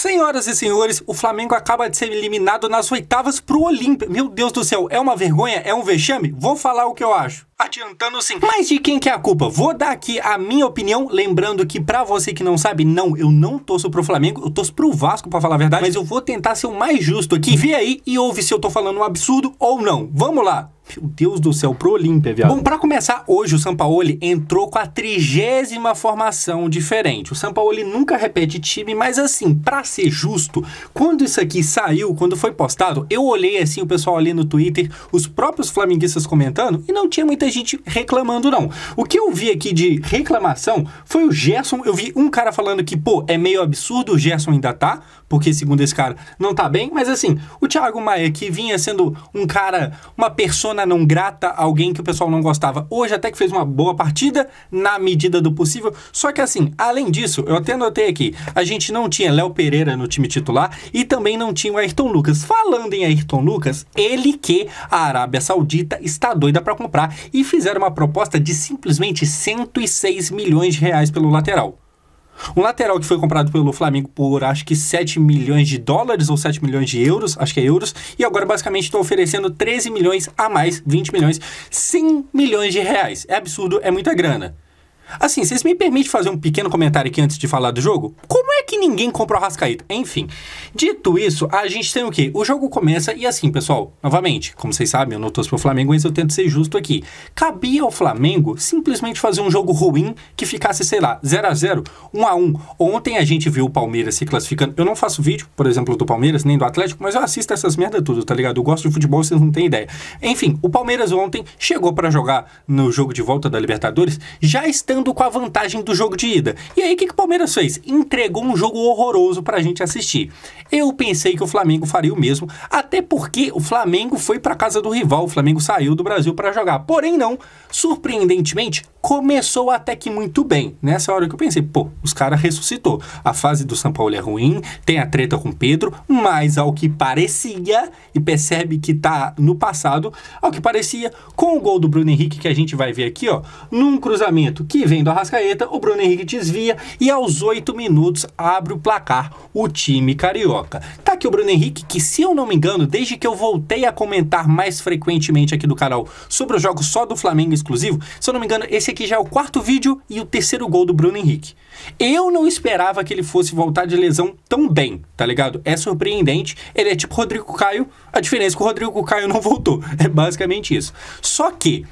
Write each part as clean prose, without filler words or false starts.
Senhoras e senhores, o Flamengo acaba de ser eliminado nas oitavas pro Olímpia. Meu Deus do céu, é uma vergonha? É um vexame? Vou falar o que eu acho. Adiantando sim. Mas de quem que é a culpa? Vou dar aqui a minha opinião, lembrando que pra você que não sabe, não, eu não torço pro Flamengo, eu torço pro Vasco, pra falar a verdade, mas eu vou tentar ser o mais justo aqui. Vê aí e ouve se eu tô falando um absurdo ou não. Vamos lá. Meu Deus do céu, pro Olímpia, viado. Bom, pra começar, hoje o Sampaoli entrou com a 30ª formação diferente. O Sampaoli nunca repete time, mas assim, pra ser justo, quando isso aqui saiu, quando foi postado, eu olhei assim, o pessoal ali no Twitter, os próprios flamenguistas comentando, e não tinha muita gente reclamando, não. O que eu vi aqui de reclamação foi o Gerson. Eu vi um cara falando que, pô, é meio absurdo, o Gerson ainda tá, porque segundo esse cara, não tá bem, mas assim, o Thiago Maia, que vinha sendo um cara, uma persona não grata, alguém que o pessoal não gostava, hoje até que fez uma boa partida, na medida do possível, só que assim, além disso, eu até anotei aqui, a gente não tinha Léo Pereira no time titular e também não tinha o Ayrton Lucas. Falando em Ayrton Lucas, ele que a Arábia Saudita está doida para comprar e fizeram uma proposta de simplesmente 106 milhões de reais pelo lateral. Um lateral que foi comprado pelo Flamengo por acho que 7 milhões de dólares ou 7 milhões de euros, acho que é euros, e agora basicamente estou oferecendo 13 milhões a mais, 20 milhões, 100 milhões de reais. É absurdo, é muita grana. Assim, vocês me permitem fazer um pequeno comentário aqui antes de falar do jogo? Como é que ninguém compra o Arrascaeta? Enfim, dito isso, a gente tem o quê? O jogo começa e assim, pessoal, novamente, como vocês sabem, eu não torço pro Flamengo, mas eu tento ser justo aqui. Cabia ao Flamengo simplesmente fazer um jogo ruim que ficasse, sei lá, 0-0, 1-1. Ontem a gente viu o Palmeiras se classificando. Eu não faço vídeo, por exemplo, do Palmeiras, nem do Atlético, mas eu assisto essas merda tudo, tá ligado? Eu gosto de futebol, vocês não têm ideia. Enfim, o Palmeiras ontem chegou pra jogar no jogo de volta da Libertadores, já estando com a vantagem do jogo de ida. E aí, o que o Palmeiras fez? Entregou um jogo horroroso pra gente assistir. Eu pensei que o Flamengo faria o mesmo, até porque o Flamengo foi pra casa do rival, o Flamengo saiu do Brasil pra jogar. Porém, não. Surpreendentemente, começou até que muito bem. Nessa hora que eu pensei, pô, os caras ressuscitou. A fase do São Paulo é ruim, tem a treta com o Pedro, mas ao que parecia, e percebe que tá no passado, ao que parecia, com o gol do Bruno Henrique, que a gente vai ver aqui, ó, num cruzamento que vem do Arrascaeta, o Bruno Henrique desvia e aos 8 minutos abre o placar o time carioca. Tá aqui o Bruno Henrique, que se eu não me engano, desde que eu voltei a comentar mais frequentemente aqui do canal sobre os jogos só do Flamengo exclusivo, se eu não me engano, esse aqui já é o 4º vídeo e o 3º gol do Bruno Henrique. Eu não esperava que ele fosse voltar de lesão tão bem, tá ligado? É surpreendente, ele é tipo Rodrigo Caio, a diferença é que o Rodrigo Caio não voltou, é basicamente isso. Só que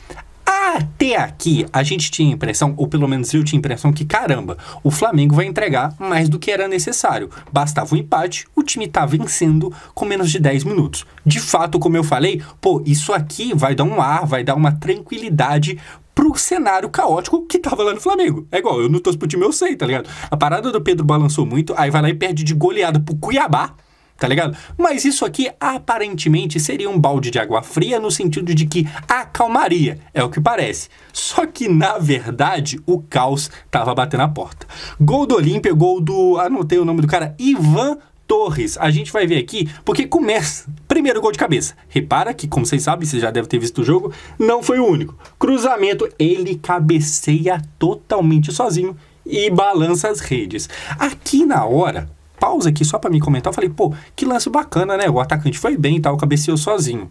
até aqui, a gente tinha a impressão, ou pelo menos eu tinha a impressão que, caramba, o Flamengo vai entregar mais do que era necessário. Bastava um empate, o time tá vencendo com menos de 10 minutos. De fato, como eu falei, pô, isso aqui vai dar um ar, vai dar uma tranquilidade pro cenário caótico que tava lá no Flamengo. É igual, eu não torço pro time, eu sei, tá ligado? A parada do Pedro balançou muito, aí vai lá e perde de goleada pro Cuiabá, tá ligado? Mas isso aqui, aparentemente, seria um balde de água fria no sentido de que acalmaria, é o que parece. Só que, na verdade, o caos tava batendo a porta. Gol do Olímpia, gol do... anotei o nome do cara, Ivan Torres. A gente vai ver aqui, porque começa... Primeiro gol de cabeça. Repara que, como vocês sabem, vocês já devem ter visto o jogo, não foi o único. Cruzamento, ele cabeceia totalmente sozinho e balança as redes. Aqui na hora... pausa aqui só pra me comentar, eu falei, pô, que lance bacana, né? O atacante foi bem e tal, cabeceou sozinho.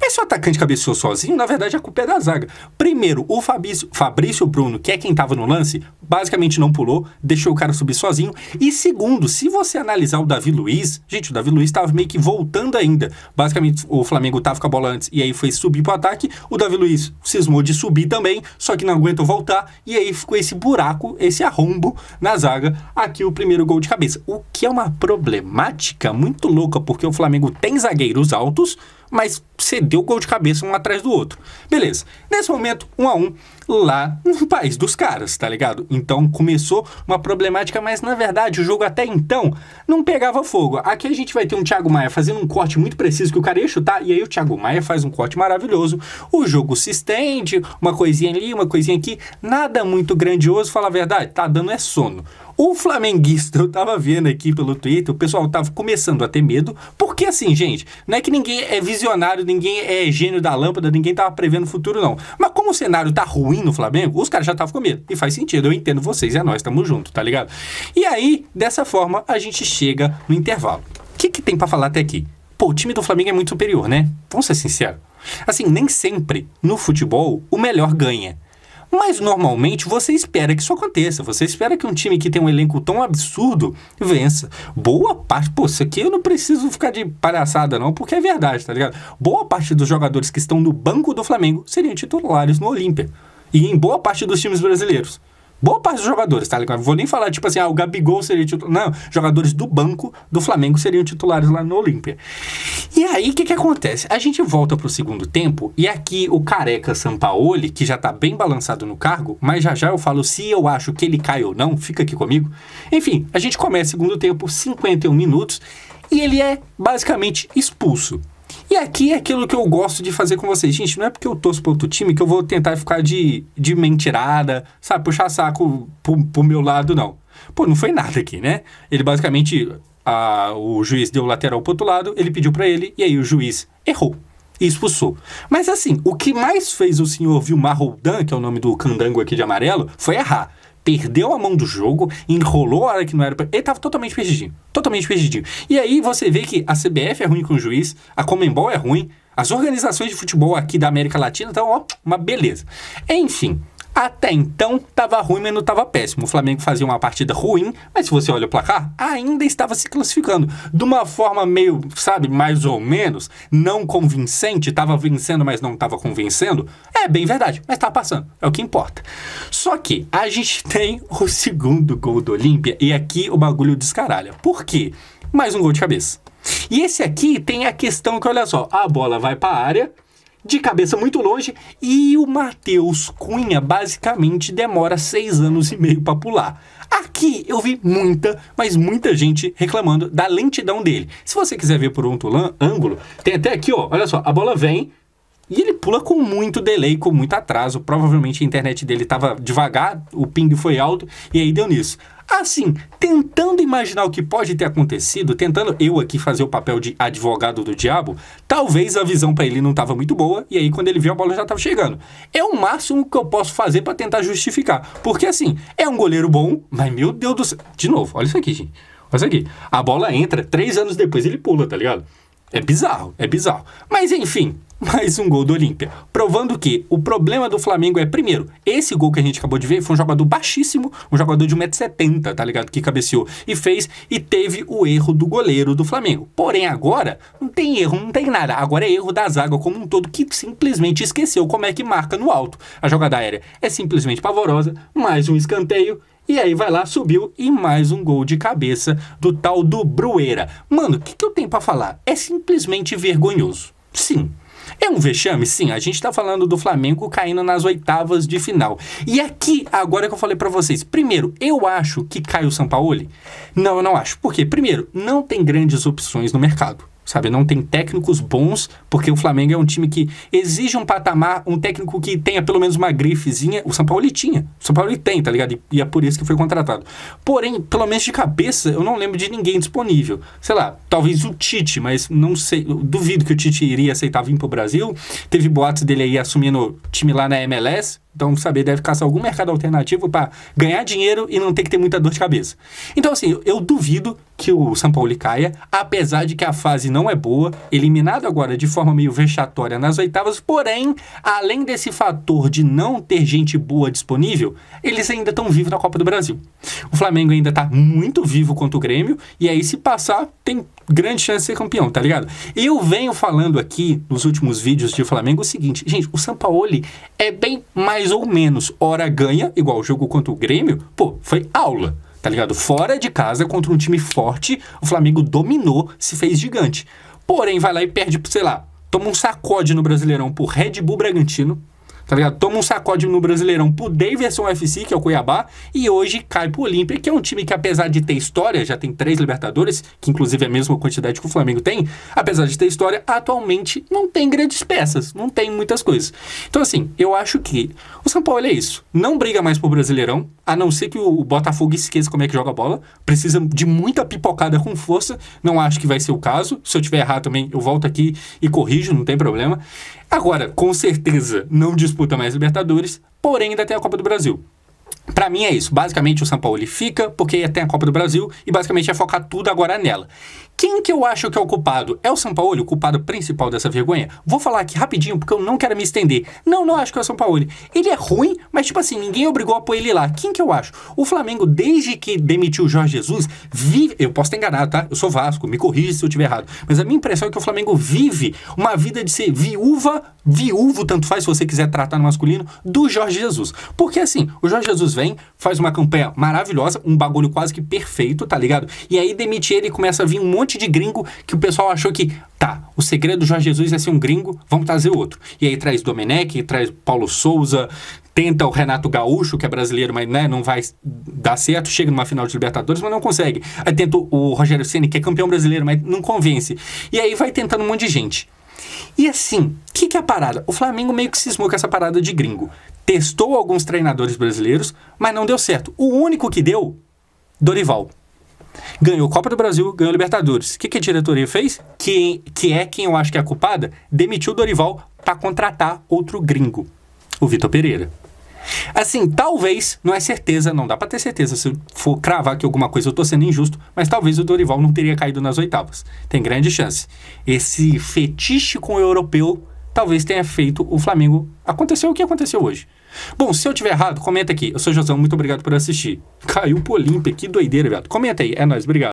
Mas se o atacante cabeceou sozinho, na verdade a culpa é da zaga. Primeiro, o Fabrício Bruno, que é quem tava no lance, basicamente não pulou, deixou o cara subir sozinho. E segundo, se você analisar o Davi Luiz, gente, o Davi Luiz tava meio que voltando ainda. Basicamente, o Flamengo tava com a bola antes e aí foi subir pro ataque. O Davi Luiz cismou de subir também, só que não aguentou voltar. E aí ficou esse buraco, esse arrombo na zaga. Aqui o primeiro gol de cabeça. O que é uma problemática muito louca, porque o Flamengo tem zagueiros altos, mas cedeu o gol de cabeça um atrás do outro. Beleza. Nesse momento, 1-1 lá no país dos caras, tá ligado? Então começou uma problemática, mas na verdade o jogo até então não pegava fogo. Aqui a gente vai ter um Thiago Maia fazendo um corte muito preciso que o cara ia chutar, e aí o Thiago Maia faz um corte maravilhoso. O jogo se estende, uma coisinha ali, uma coisinha aqui, nada muito grandioso, fala a verdade, tá dando é sono. O flamenguista, eu tava vendo aqui pelo Twitter, o pessoal tava começando a ter medo, porque assim, gente, não é que ninguém é visionário ninguém é gênio da lâmpada, ninguém tava prevendo o futuro, não. Mas como o cenário tá ruim no Flamengo, os caras já estavam com medo. E faz sentido, eu entendo vocês, é nós, tamo junto, tá ligado? E aí, dessa forma, a gente chega no intervalo. O que tem pra falar até aqui? Pô, o time do Flamengo é muito superior, né? Vamos ser sinceros. Assim, nem sempre, no futebol, o melhor ganha. Mas normalmente você espera que isso aconteça. Você espera que um time que tem um elenco tão absurdo vença. Boa parte... Pô, isso aqui eu não preciso ficar de palhaçada não, porque é verdade, tá ligado? Boa parte dos jogadores que estão no banco do Flamengo seriam titulares no Olímpia. E em boa parte dos times brasileiros. Boa parte dos jogadores, tá ligado? Vou nem falar, tipo assim, o Gabigol seria titular. Não, jogadores do banco do Flamengo seriam titulares lá no Olímpia. E aí, o que acontece? A gente volta pro segundo tempo, e aqui o careca Sampaoli, que já tá bem balançado no cargo, mas já eu falo se eu acho que ele cai ou não, fica aqui comigo. Enfim, a gente começa o segundo tempo, 51 minutos, e ele é basicamente expulso. E aqui é aquilo que eu gosto de fazer com vocês. Gente, não é porque eu torço para outro time que eu vou tentar ficar de mentirada, sabe? Puxar saco pro meu lado, não. Pô, não foi nada aqui, né? Ele basicamente, o juiz deu lateral pro outro lado, ele pediu para ele, e aí o juiz errou e expulsou. Mas assim, o que mais fez o senhor Vilmar Roldan, que é o nome do candango aqui de amarelo, foi errar. Perdeu a mão do jogo, enrolou a hora que não era pra... Ele tava totalmente perdidinho. Totalmente perdidinho. E aí você vê que a CBF é ruim com o juiz, a Conmebol é ruim, as organizações de futebol aqui da América Latina estão, ó, uma beleza. Enfim, até então tava ruim, mas não tava péssimo. O Flamengo fazia uma partida ruim, mas se você olha o placar, ainda estava se classificando. De uma forma meio, sabe, mais ou menos, não convincente, tava vencendo, mas não tava convencendo. É bem verdade, mas tava passando, é o que importa. Só que a gente tem o segundo gol do Olímpia, e aqui o bagulho descaralha. Por quê? Mais um gol de cabeça. E esse aqui tem a questão que, olha só, a bola vai pra área, de cabeça muito longe, e o Matheus Cunha basicamente demora 6 anos e meio pra pular. Aqui eu vi muita, mas muita gente reclamando da lentidão dele. Se você quiser ver por outro ângulo, tem até aqui, ó, olha só, a bola vem e ele pula com muito delay, com muito atraso. Provavelmente a internet dele tava devagar, o ping foi alto e aí deu nisso. Assim, tentando imaginar o que pode ter acontecido, tentando eu aqui fazer o papel de advogado do diabo, talvez a visão pra ele não tava muito boa, e aí quando ele viu a bola já tava chegando. É o máximo que eu posso fazer pra tentar justificar, porque assim, é um goleiro bom, mas meu Deus do céu... De novo, olha isso aqui, gente. Olha isso aqui. A bola entra, 3 anos depois ele pula, tá ligado? É bizarro, é bizarro. Mas enfim... Mais um gol do Olímpia, provando que o problema do Flamengo é, primeiro, esse gol que a gente acabou de ver foi um jogador baixíssimo, um jogador de 1,70 m, tá ligado? Que cabeceou e fez, e teve o erro do goleiro do Flamengo. Porém, agora, não tem erro, não tem nada. Agora é erro da zaga como um todo, que simplesmente esqueceu como é que marca no alto. A jogada aérea é simplesmente pavorosa, mais um escanteio, e aí vai lá, subiu, e mais um gol de cabeça do tal do Brueira. Mano, o que eu tenho pra falar? É simplesmente vergonhoso. Sim. É um vexame? Sim, a gente tá falando do Flamengo caindo nas oitavas de final. E aqui, agora que eu falei pra vocês, primeiro, eu acho que cai o Sampaoli? Não, eu não acho. Por quê? Primeiro, não tem grandes opções no mercado. Sabe, não tem técnicos bons, porque o Flamengo é um time que exige um patamar, um técnico que tenha pelo menos uma grifezinha. O São Paulo tinha. O São Paulo tem, tá ligado? E é por isso que foi contratado. Porém, pelo menos de cabeça, eu não lembro de ninguém disponível. Sei lá, talvez o Tite, mas não sei. Eu duvido que o Tite iria aceitar vir pro Brasil. Teve boatos dele aí assumindo time lá na MLS. Então, saber, deve caçar algum mercado alternativo para ganhar dinheiro e não ter que ter muita dor de cabeça. Então, assim, eu duvido que o Sampaoli caia, apesar de que a fase não é boa, eliminado agora de forma meio vexatória nas oitavas, porém, além desse fator de não ter gente boa disponível, eles ainda estão vivos na Copa do Brasil. O Flamengo ainda tá muito vivo contra o Grêmio, e aí se passar, tem grande chance de ser campeão, tá ligado? Eu venho falando aqui, nos últimos vídeos de Flamengo, o seguinte, gente, o Sampaoli é bem mais ou menos, hora ganha, igual o jogo contra o Grêmio, pô, foi aula, tá ligado? Fora de casa, contra um time forte, o Flamengo dominou, se fez gigante. Porém, vai lá e perde, sei lá, toma um sacode no Brasileirão por Red Bull Bragantino, tá ligado? Toma um sacode no Brasileirão pro Davidson FC, que é o Cuiabá, e hoje cai pro Olímpia, que é um time que, apesar de ter história, já tem 3 Libertadores, que inclusive é a mesma quantidade que o Flamengo tem, apesar de ter história, atualmente não tem grandes peças, não tem muitas coisas. Então, assim, eu acho que o São Paulo é isso. Não briga mais pro Brasileirão, a não ser que o Botafogo esqueça como é que joga a bola. Precisa de muita pipocada com força. Não acho que vai ser o caso. Se eu tiver errado também, eu volto aqui e corrijo, não tem problema. Agora, com certeza, não disputa mais Libertadores, porém ainda tem a Copa do Brasil. Pra mim é isso. Basicamente o São Paulo ele fica porque tem a Copa do Brasil e basicamente é focar tudo agora nela. Quem que eu acho que é o culpado? É o São Paulo, o culpado principal dessa vergonha? Vou falar aqui rapidinho porque eu não quero me estender. Não acho que é o São Paulo. Ele é ruim, mas tipo assim, ninguém obrigou a pôr ele lá. Quem que eu acho? O Flamengo, desde que demitiu o Jorge Jesus, vive... Eu posso estar enganado, tá? Eu sou Vasco, me corrija se eu estiver errado. Mas a minha impressão é que o Flamengo vive uma vida de ser viúvo, tanto faz se você quiser tratar no masculino, do Jorge Jesus. Porque assim, o Jorge Jesus vem, faz uma campanha maravilhosa, um bagulho quase que perfeito, tá ligado? E aí demite ele e começa a vir um monte de gringo que o pessoal achou que, tá, o segredo do Jorge Jesus é ser um gringo, vamos trazer outro. E aí traz Domenech, traz Paulo Souza, tenta o Renato Gaúcho, que é brasileiro, mas né, não vai dar certo, chega numa final de Libertadores, mas não consegue. Aí tenta o Rogério Ceni, que é campeão brasileiro, mas não convence. E aí vai tentando um monte de gente. E assim, o que é a parada? O Flamengo meio que cismou com essa parada de gringo. Testou alguns treinadores brasileiros, mas não deu certo. O único que deu, Dorival. Ganhou Copa do Brasil, ganhou Libertadores. O que a diretoria fez? Que é quem eu acho que é a culpada? Demitiu o Dorival para contratar outro gringo, o Vitor Pereira. Assim, talvez, não é certeza, não dá pra ter certeza, se eu for cravar que alguma coisa eu tô sendo injusto, mas talvez o Dorival não teria caído nas oitavas. Tem grande chance. Esse fetiche com o europeu talvez tenha feito o Flamengo acontecer o que aconteceu hoje. Bom, se eu tiver errado, comenta aqui. Eu sou o Josão, muito obrigado por assistir. Caiu pro Olímpia, que doideira, viado. Comenta aí, é nóis, obrigado.